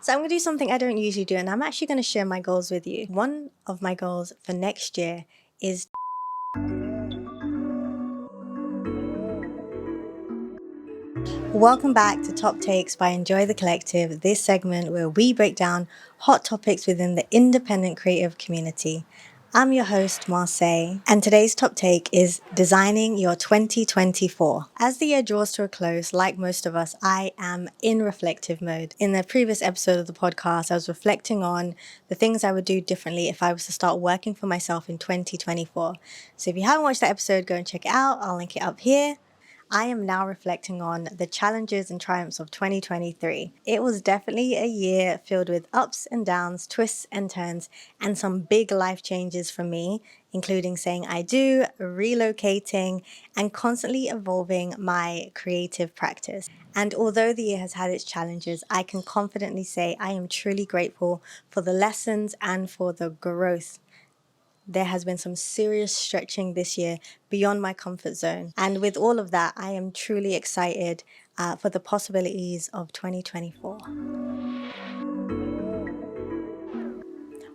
So I'm going to do something I don't usually do, and I'm actually going to share my goals with you. One of my goals for next year is welcome back to Top Takes by Enjoy the Collective, this segment where we break down hot topics within the independent creative community. I'm your host, Marseille, and today's top take is designing your 2024. As the year draws to a close, like most of us, I am in reflective mode. In the previous episode of the podcast, I was reflecting on the things I would do differently if I was to start working for myself in 2024. So if you haven't watched that episode, go and check it out. I'll link it up here. I am now reflecting on the challenges and triumphs of 2023. It was definitely a year filled with ups and downs, twists and turns, and some big life changes for me, including saying I do, relocating, and constantly evolving my creative practice. And although the year has had its challenges, I can confidently say I am truly grateful for the lessons and for the growth. There has been some serious stretching this year beyond my comfort zone. And with all of that, I am truly excited for the possibilities of 2024.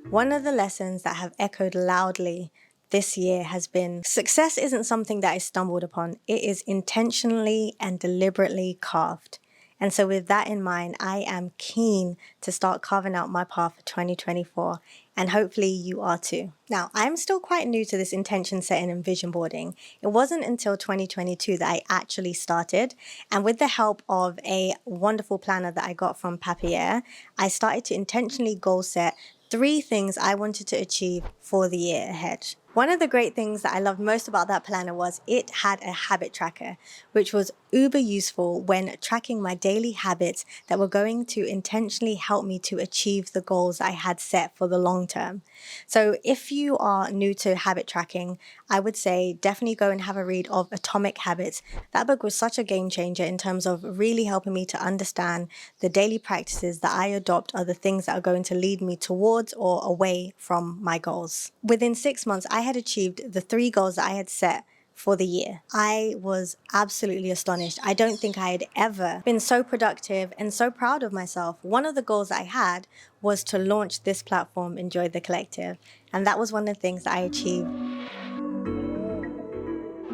One of the lessons that have echoed loudly this year has been success isn't something that is stumbled upon. It is intentionally and deliberately carved. And so with that in mind, I am keen to start carving out my path for 2024, and hopefully you are too. Now, I'm still quite new to this intention setting and vision boarding. It wasn't until 2022 that I actually started, and with the help of a wonderful planner that I got from Papier, I started to intentionally goal set 3 things I wanted to achieve for the year ahead. One of the great things that I loved most about that planner was it had a habit tracker, which was uber useful when tracking my daily habits that were going to intentionally help me to achieve the goals I had set for the long term. So if you are new to habit tracking, I would say definitely go and have a read of Atomic Habits. That book was such a game changer in terms of really helping me to understand the daily practices that I adopt are the things that are going to lead me towards or away from my goals. Within 6 months, I had achieved the 3 goals that I had set for the year. I was absolutely astonished. I don't think I had ever been so productive and so proud of myself. One of the goals I had was to launch this platform, Enjoy the Collective, and that was one of the things that I achieved.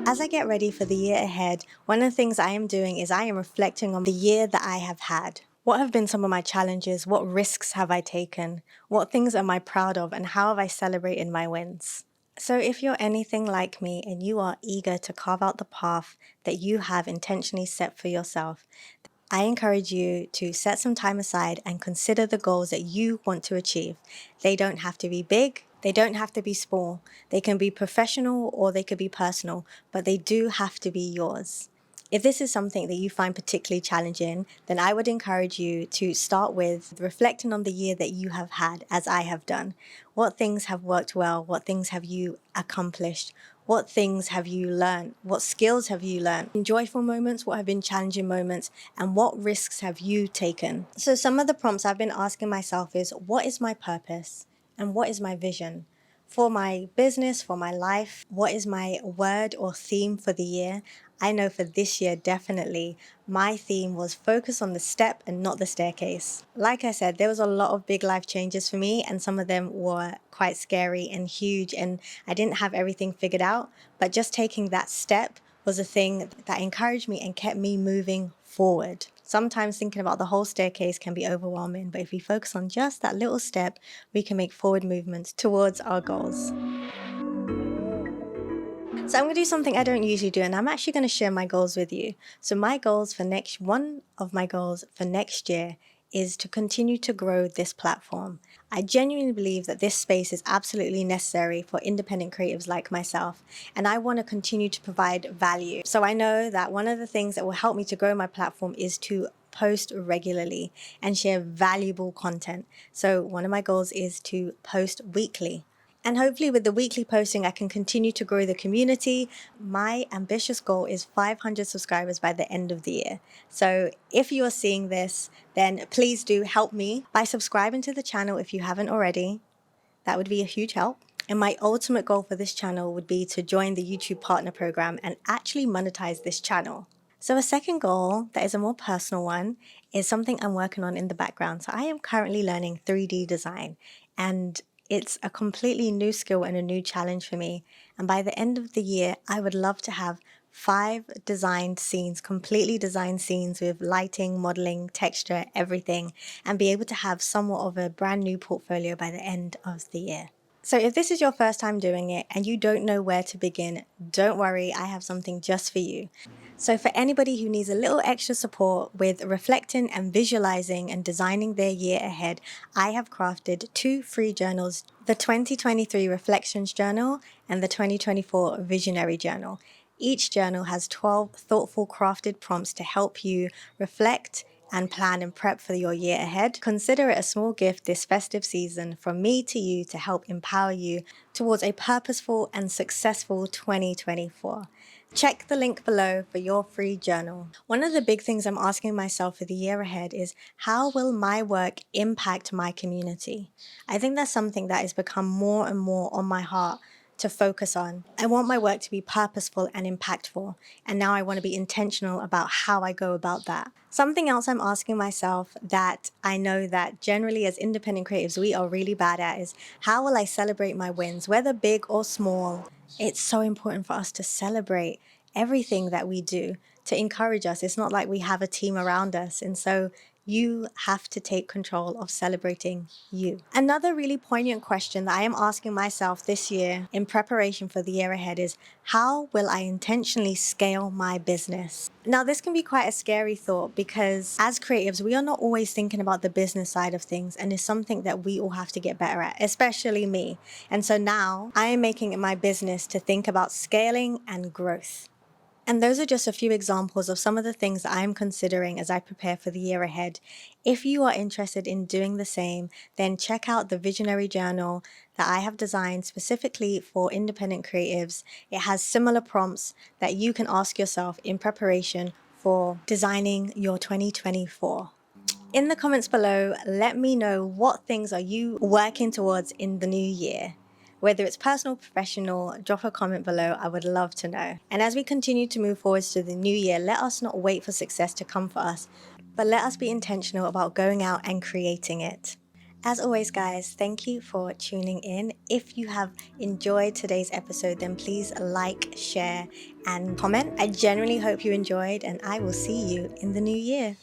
As I get ready for the year ahead, one of the things I am doing is I am reflecting on the year that I have had. What have been some of my challenges? What risks have I taken? What things am I proud of? And how have I celebrated my wins? So if you're anything like me and you are eager to carve out the path that you have intentionally set for yourself, I encourage you to set some time aside and consider the goals that you want to achieve. They don't have to be big. They don't have to be small. They can be professional or they could be personal, but they do have to be yours. If this is something that you find particularly challenging, then I would encourage you to start with reflecting on the year that you have had, as I have done. What things have worked well? What things have you accomplished? What things have you learned? What skills have you learned? In joyful moments, what have been challenging moments? And what risks have you taken? So some of the prompts I've been asking myself is, what is my purpose? And what is my vision? For my business, for my life, what is my word or theme for the year? I know for this year, definitely, my theme was focus on the step and not the staircase. Like I said, there was a lot of big life changes for me, and some of them were quite scary and huge, and I didn't have everything figured out. But just taking that step was a thing that encouraged me and kept me moving forward. Sometimes thinking about the whole staircase can be overwhelming, but if we focus on just that little step, we can make forward movements towards our goals. So I'm going to do something I don't usually do, and I'm actually going to share my goals with you. So one of my goals for next year is to continue to grow this platform. I genuinely believe that this space is absolutely necessary for independent creatives like myself, and I want to continue to provide value. So I know that one of the things that will help me to grow my platform is to post regularly and share valuable content. So one of my goals is to post weekly. And hopefully with the weekly posting, I can continue to grow the community. My ambitious goal is 500 subscribers by the end of the year. So if you are seeing this, then please do help me by subscribing to the channel if you haven't already. That would be a huge help. And my ultimate goal for this channel would be to join the YouTube Partner Program and actually monetize this channel. So a second goal that is a more personal one is something I'm working on in the background. So I am currently learning 3D design, and it's a completely new skill and a new challenge for me. And by the end of the year, I would love to have 5 completely designed scenes with lighting, modeling, texture, everything, and be able to have somewhat of a brand new portfolio by the end of the year. So if this is your first time doing it and you don't know where to begin, don't worry, I have something just for you. So for anybody who needs a little extra support with reflecting and visualizing and designing their year ahead, I have crafted 2 free journals, the 2023 Reflections Journal and the 2024 Visionary Journal. Each journal has 12 thoughtful crafted prompts to help you reflect and plan and prep for your year ahead. Consider it a small gift this festive season from me to you to help empower you towards a purposeful and successful 2024. Check the link below for your free journal. One of the big things I'm asking myself for the year ahead is, how will my work impact my community? I think that's something that has become more and more on my heart to focus on. I want my work to be purposeful and impactful, and now I want to be intentional about how I go about that. Something else I'm asking myself that I know that generally as independent creatives we are really bad at is, how will I celebrate my wins, whether big or small? It's so important for us to celebrate everything that we do, to encourage us. It's not like we have a team around us, and so you have to take control of celebrating you. Another really poignant question that I am asking myself this year in preparation for the year ahead is, how will I intentionally scale my business? Now, this can be quite a scary thought because as creatives, we are not always thinking about the business side of things, and it's something that we all have to get better at, especially me. And so now I am making it my business to think about scaling and growth. And those are just a few examples of some of the things that I'm considering as I prepare for the year ahead. If you are interested in doing the same, then check out the Visionary Journal that I have designed specifically for independent creatives. It has similar prompts that you can ask yourself in preparation for designing your 2024. In the comments below, let me know what things are you working towards in the new year. Whether it's personal or professional, drop a comment below. I would love to know. And as we continue to move forwards to the new year, let us not wait for success to come for us, but let us be intentional about going out and creating it. As always, guys, thank you for tuning in. If you have enjoyed today's episode, then please like, share, and comment. I genuinely hope you enjoyed, and I will see you in the new year.